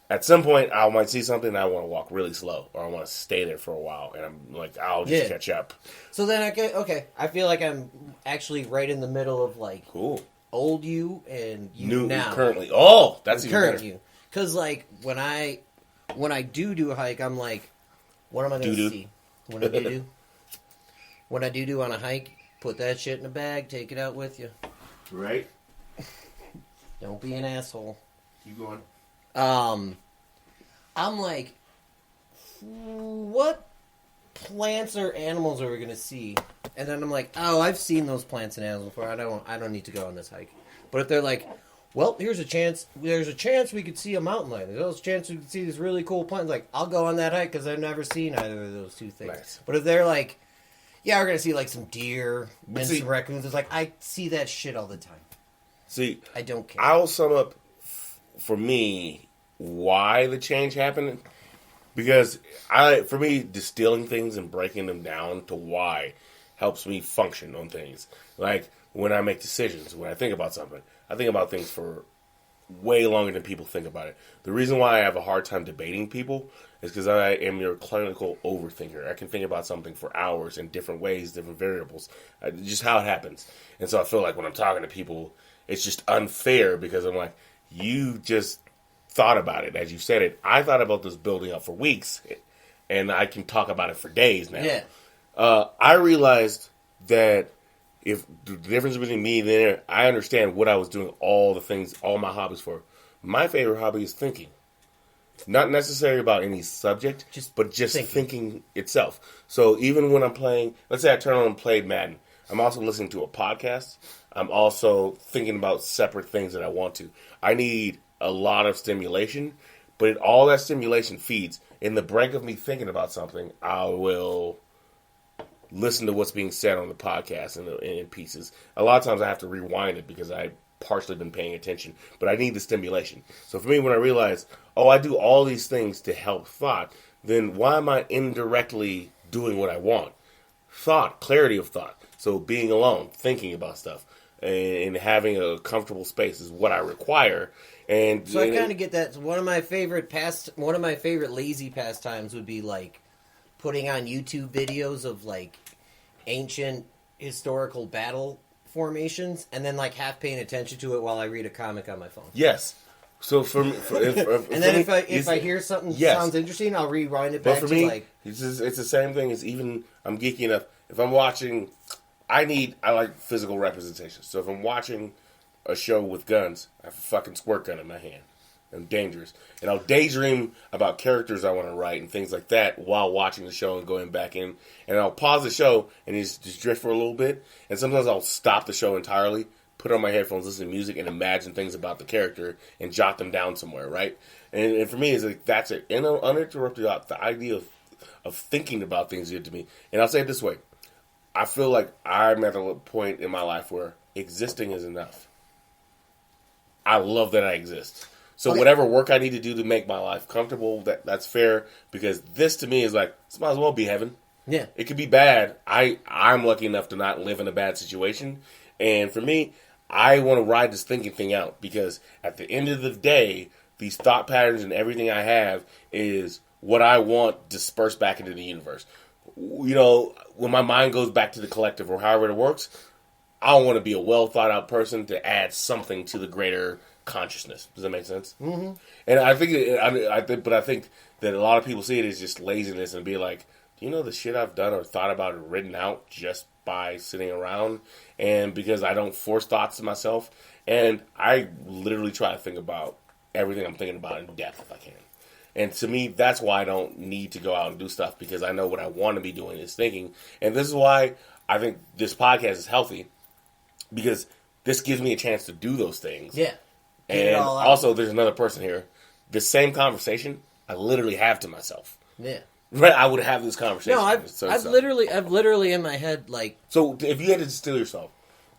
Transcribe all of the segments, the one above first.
at some point, I might see something and I want to walk really slow, or I want to stay there for a while, and I'm like, I'll just catch up. So then I feel like I'm actually right in the middle of like old you and you new now. Currently. Oh, that's even current better. you. Because like when I do a hike, I'm like, what am I going to see? When I do when I do on a hike, put that shit in a bag, take it out with you. Right. Don't be an asshole. Keep going. I'm like, what plants or animals are we gonna see? And then I'm like, oh, I've seen those plants and animals before. I don't need to go on this hike. But if they're like, well, there's a chance we could see a mountain lion. There's a chance we could see this really cool plant. Like, I'll go on that hike because I've never seen either of those two things. Nice. But if they're like, yeah, we're gonna see like some deer and some raccoons, it's like I see that shit all the time. See, I don't care. I'll sum up for me why the change happened, because for me, distilling things and breaking them down to why helps me function on things. Like when I make decisions, when I think about something, I think about things for way longer than people think about it. The reason why I have a hard time debating people is because I am your clinical overthinker. I can think about something for hours in different ways, different variables, just how it happens. And so I feel like when I'm talking to people, it's just unfair because I'm like, you just thought about it as you said it. I thought about this building up for weeks, and I can talk about it for days now. Yeah. I realized that if the difference between me and there, I understand what I was doing all the things, all my hobbies for. My favorite hobby is thinking. Not necessarily about any subject, but just thinking itself. So even when I'm playing, let's say I turn on and play Madden, I'm also listening to a podcast. I'm also thinking about separate things that I want to. I need a lot of stimulation, but all that stimulation feeds. In the break of me thinking about something, I will listen to what's being said on the podcast in pieces. A lot of times I have to rewind it because I've partially been paying attention, but I need the stimulation. So for me, when I realize, I do all these things to help thought, then why am I indirectly doing what I want? Thought, clarity of thought. So being alone, thinking about stuff, and having a comfortable space is what I require. And so I kind of get that. So one of my favorite lazy pastimes would be like putting on YouTube videos of like ancient historical battle formations, and then like half paying attention to it while I read a comic on my phone. Yes. So for me, and then if I hear something sounds interesting, I'll rewind it back. But for me, it's the same thing as even I'm geeky enough. If I'm watching, I like physical representation. So if I'm watching a show with guns, I have a fucking squirt gun in my hand. I'm dangerous. And I'll daydream about characters I want to write and things like that while watching the show and going back in. And I'll pause the show and just drift for a little bit. And sometimes I'll stop the show entirely, put on my headphones, listen to music, and imagine things about the character and jot them down somewhere, right? And for me, it's like that's it. And uninterrupted, the idea of thinking about things good to me. And I'll say it this way. I feel like I'm at a point in my life where existing is enough. I love that I exist. So whatever work I need to do to make my life comfortable, that's fair. Because this to me is like, this might as well be heaven. Yeah. It could be bad. I'm lucky enough to not live in a bad situation. And for me, I want to ride this thinking thing out. Because at the end of the day, these thought patterns and everything I have is what I want dispersed back into the universe. You know, when my mind goes back to the collective or however it works, I want to be a well thought out person to add something to the greater consciousness. Does that make sense? Mm-hmm. And I think that a lot of people see it as just laziness and be like, do you know the shit I've done or thought about or written out just by sitting around? And because I don't force thoughts to myself, and I literally try to think about everything I'm thinking about in depth if I can. And to me, that's why I don't need to go out and do stuff, because I know what I want to be doing is thinking. And this is why I think this podcast is healthy, because this gives me a chance to do those things. Yeah. And also, there's another person here. The same conversation I literally have to myself. Yeah. Right? I would have this conversation. No, I've literally in my head, like... So, if you had to distill yourself,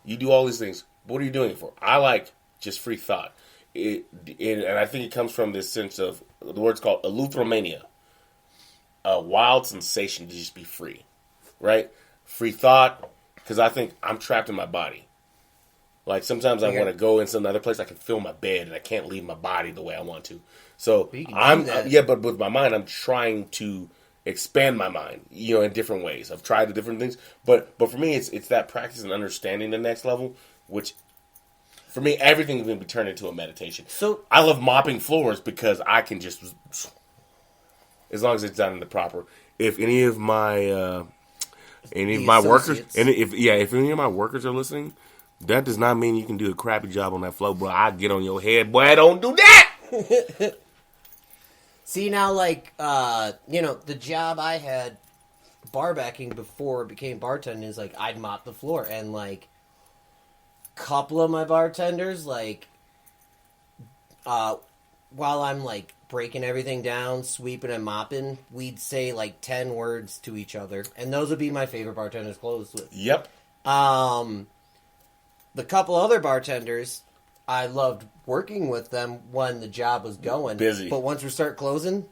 you do all these things, what are you doing it for? I like just free thought. And I think it comes from this sense of, the word's called eleutheromania. A wild sensation to just be free. Right? Free thought, because I think I'm trapped in my body. Like sometimes I Okay. want to go in some other place. I can feel my bed and I can't leave my body the way I want to. So But you can I'm do that. yeah, but with my mind, I'm trying to expand my mind, in different ways. I've tried the different things, but for me, it's that practice and understanding the next level, which for me, everything can be turned into a meditation. So I love mopping floors because I can just, as long as it's done in the proper. If any of my workers, associates. and if any of my workers are listening, that does not mean you can do a crappy job on that floor, boy. I get on your head, boy. Don't do that. See now, like the job I had, bar backing before it became bartending, is like I'd mop the floor, and like couple of my bartenders, like while I'm like breaking everything down, sweeping and mopping, we'd say like 10 words to each other, and those would be my favorite bartenders close with. Yep. The couple other bartenders, I loved working with them when the job was going. Busy. But once we start closing,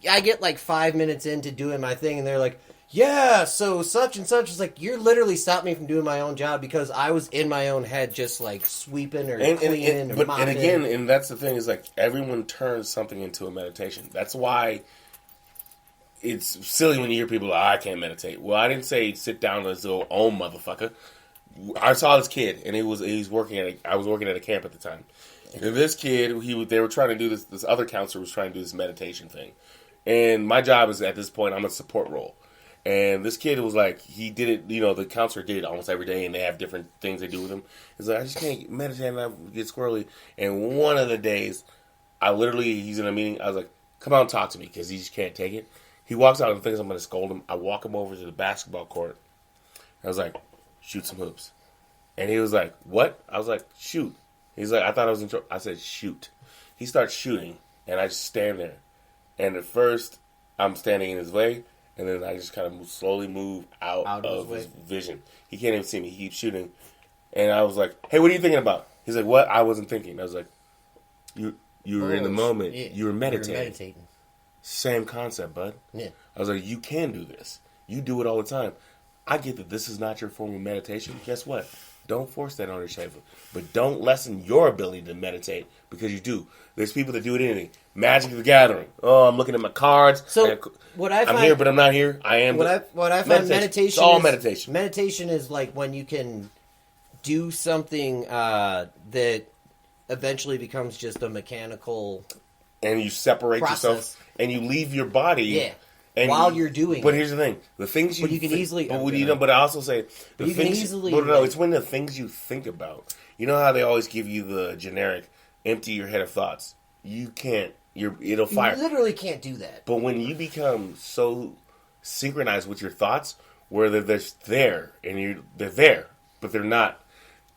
I get like 5 minutes into doing my thing, and they're like, yeah, so such and such. Is like, you're literally stopped me from doing my own job because I was in my own head just like sweeping or cleaning or mopping. And again, and that's the thing is like everyone turns something into a meditation. That's why it's silly when you hear people like, I can't meditate. Well, I didn't say sit down as your own motherfucker. I saw this kid, and he's working at I was working at a camp at the time. And this kid, they were trying to do this. This other counselor was trying to do this meditation thing, and my job is at this point I'm a support role. And this kid was like, he did it. The counselor did it almost every day, and they have different things they do with him. He's like, I just can't meditate, and I get squirrely. And one of the days, he's in a meeting. I was like, come out and talk to me because he just can't take it. He walks out and thinks I'm going to scold him. I walk him over to the basketball court. I was like, shoot some hoops. And he was like, what? I was like, shoot. He's like, I thought I was in trouble. I said, shoot. He starts shooting, and I just stand there. And at first, I'm standing in his way, and then I just kind of slowly move out of his vision. He can't even see me. He keeps shooting. And I was like, hey, what are you thinking about? He's like, what? I wasn't thinking. I was like, you were in the moment. Yeah, you were meditating. You were meditating. Same concept, bud. Yeah. I was like, you can do this. You do it all the time. I get that this is not your form of meditation. Guess what? Don't force that on yourself. But don't lessen your ability to meditate because you do. There's people that do it anything. Magic the Gathering. Oh, I'm looking at my cards. So what I find, I'm here, but I'm not here. I am. What I find meditation it's all meditation. Meditation is like when you can do something that eventually becomes just a mechanical, and you separate process. Yourself, and you leave your body. Yeah. And while you're doing but it. here's the thing: the things you. But you can easily. But I also say the you things. Can easily. But no, it's when the things you think about. You know how they always give you the generic, empty your head of thoughts. You can't. It'll fire. You literally can't do that. But when you become so synchronized with your thoughts, where they're there and they're there, but they're not.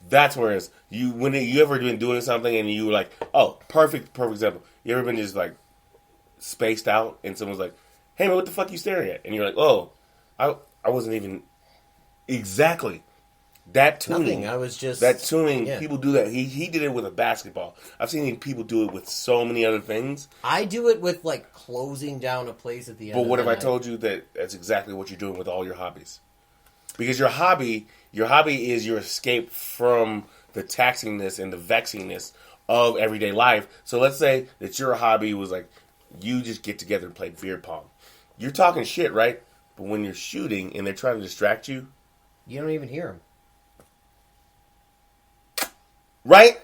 That's where it's you. When you ever been doing something and you were like, oh, perfect example. You ever been just like spaced out and someone's like, hey man, what the fuck are you staring at? And you're like, oh, I wasn't even exactly that tuning. Nothing. I was just that tuning. Yeah. People do that. He did it with a basketball. I've seen people do it with so many other things. I do it with like closing down a place at the end. But what of if the I told you that that's exactly what you're doing with all your hobbies? Because your hobby is your escape from the taxingness and the vexingness of everyday life. So let's say that your hobby was like you just get together and play beer pong. You're talking shit, right? But when you're shooting and they're trying to distract you, you don't even hear them. Right?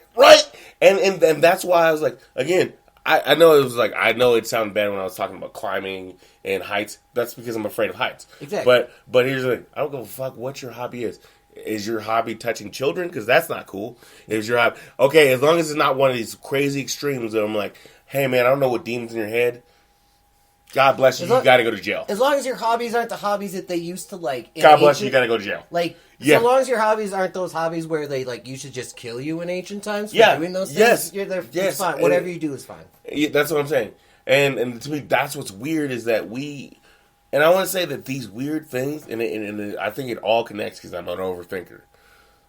And that's why I was like, again, I know it sounded bad when I was talking about climbing and heights. That's because I'm afraid of heights. Exactly. But here's the thing. I don't give a fuck what your hobby is. Is your hobby touching children? Because that's not cool. Is your hobby... Okay, as long as it's not one of these crazy extremes that I'm like, hey man, I don't know what demons in your head. God bless you, you gotta go to jail. As long as your hobbies aren't the hobbies that they used to like... God bless you, you gotta go to jail. Like, yeah. So long as your hobbies aren't those hobbies where they like you should just kill you in ancient times for doing those things, it's fine. Whatever you do is fine. Yeah, that's what I'm saying. And to me, that's what's weird is that we... And I want to say that these weird things, and I think it all connects because I'm an overthinker.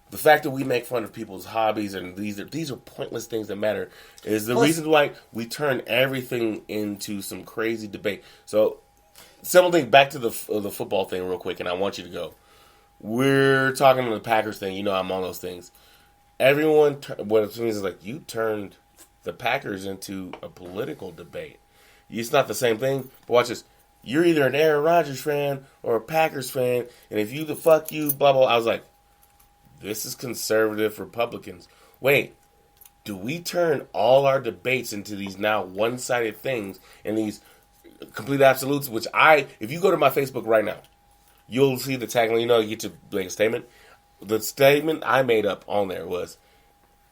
The fact that we make fun of people's hobbies and these are pointless things that matter is the reason why we turn everything into some crazy debate. So, simple thing, back to the football thing real quick, and I want you to go. We're talking to the Packers thing. You know I'm on those things. everyone, what it means is like you turned the Packers into a political debate. It's not the same thing, but watch this. You're either an Aaron Rodgers fan or a Packers fan, and if you the fuck you, blah, blah, I was like, this is conservative Republicans. Wait, do we turn all our debates into these now one-sided things and these complete absolutes, which if you go to my Facebook right now, you'll see the tagline, you get to make a statement. The statement I made up on there was,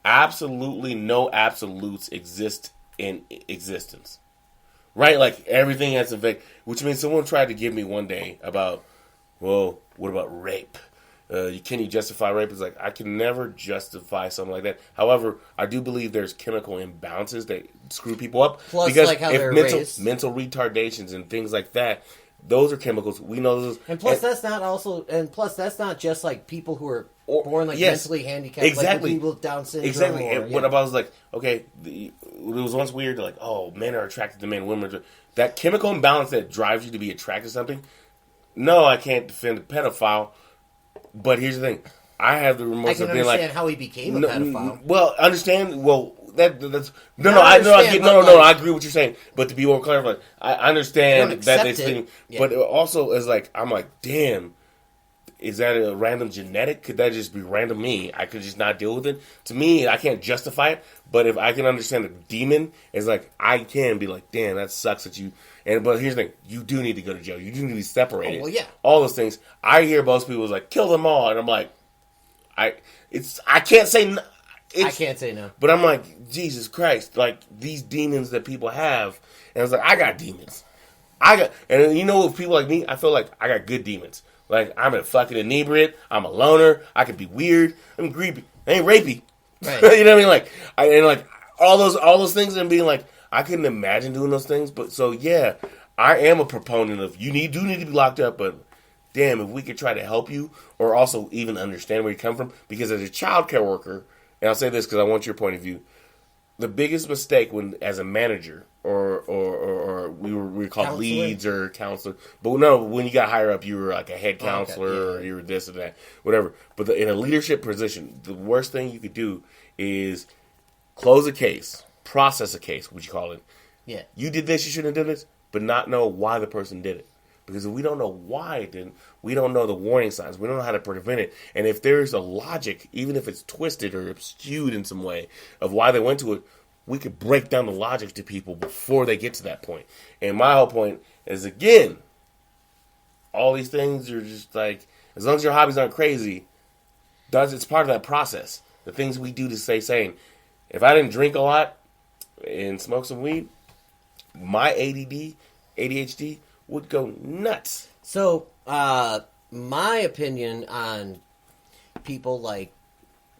absolutely no absolutes exist in existence. Right? Like, everything has a effect, which means someone tried to give me one day about, well, what about rape? Can you justify rape? It's like, I can never justify something like that. However, I do believe there's chemical imbalances that screw people up. Plus, because like how if they're raised. mental retardations and things like that, those are chemicals. We know those. And plus, that's not just like people who are born like mentally handicapped. Exactly. Like people with Down syndrome. Exactly. What I was like, okay, it was once weird, like, oh, men are attracted to men, women are that chemical imbalance that drives you to be attracted to something. No, I can't defend a pedophile. But here's the thing: I have the remorse of being like, I can understand how he became a pedophile. Well, understand. Well, that's I agree with what you're saying. But to be more clarified, I understand that they think. Yeah. But it also is like, I'm like, damn, is that a random genetic? Could that just be random me? I could just not deal with it. To me, I can't justify it. But if I can understand a demon, it's like I can be like, damn, that sucks that you. But here's the thing: you do need to go to jail. You do need to be separated. Oh, well, yeah. All those things. I hear most people like, kill them all, and I'm like, I can't say no. I can't say no. But I'm like, Jesus Christ, like these demons that people have, and it's like, I got demons. And with people like me, I feel like I got good demons. Like, I'm a fucking inebriate. I'm a loner. I could be weird. I'm creepy. I ain't rapey. Right. You know what I mean? Like, all those things, and being like, I couldn't imagine doing those things. But so yeah, I am a proponent of do need to be locked up. But damn, if we could try to help you, or also even understand where you come from, because as a child care worker, and I'll say this because I want your point of view. The biggest mistake as a manager or we were called counselor? Leads or counselor, but no, when you got higher up, you were like a head counselor or you were this or that, whatever. But in a leadership position, the worst thing you could do is close a case, process a case, what you call it. Yeah, you did this, you shouldn't have done this, but not know why the person did it. Because if we don't know why it didn't, we don't know the warning signs. We don't know how to prevent it. And if there's a logic, even if it's twisted or obscured in some way, of why they went to it, we could break down the logic to people before they get to that point. And my whole point is, again, all these things are just like, as long as your hobbies aren't crazy, it's part of that process. The things we do to stay sane. If I didn't drink a lot and smoke some weed, my ADHD would go nuts. So, my opinion on people, like,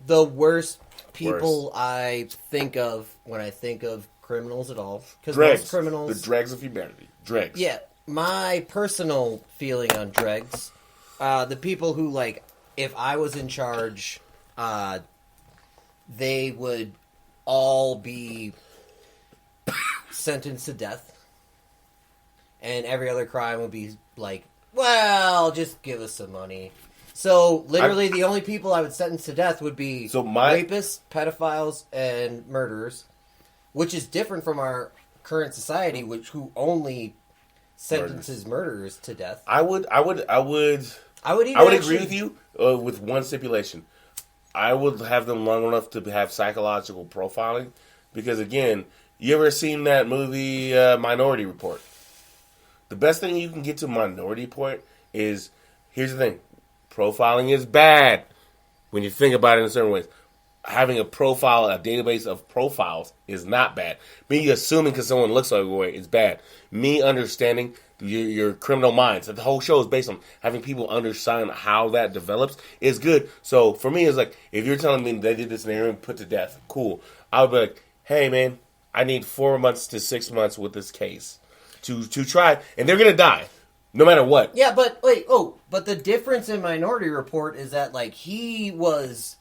the worst people I think of when I think of criminals at all. Because most criminals... The dregs of humanity. Dregs. Yeah. My personal feeling on dregs, the people who, like, if I was in charge, they would all be sentenced to death. And every other crime would be like, well, just give us some money. So, literally, the only people I would sentence to death would be rapists, pedophiles, and murderers, which is different from our current society, who only sentences murderers to death. I would agree with you with one stipulation. I would have them long enough to have psychological profiling, because again, you ever seen that movie Minority Report? The best thing you can get to Minority Report is, here's the thing, profiling is bad when you think about it in certain ways. Having a profile, a database of profiles is not bad. Me assuming because someone looks like a way is bad. Me understanding your criminal minds, the whole show is based on having people understand how that develops, is good. So for me, it's like, if you're telling me they did this and they were put to death, cool. I would be like, hey man, I need 4 months to 6 months with this case to try, and they're gonna die. No matter what. Yeah, but but the difference in Minority Report is that, like, he was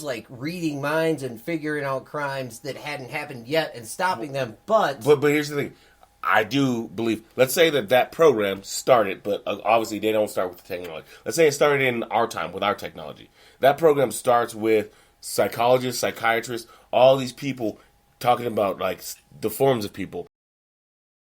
like reading minds and figuring out crimes that hadn't happened yet and stopping them. But here's the thing, I do believe. Let's say that program started, but obviously they don't start with the technology. Let's say it started in our time with our technology. That program starts with psychologists, psychiatrists, all these people talking about like the forms of people.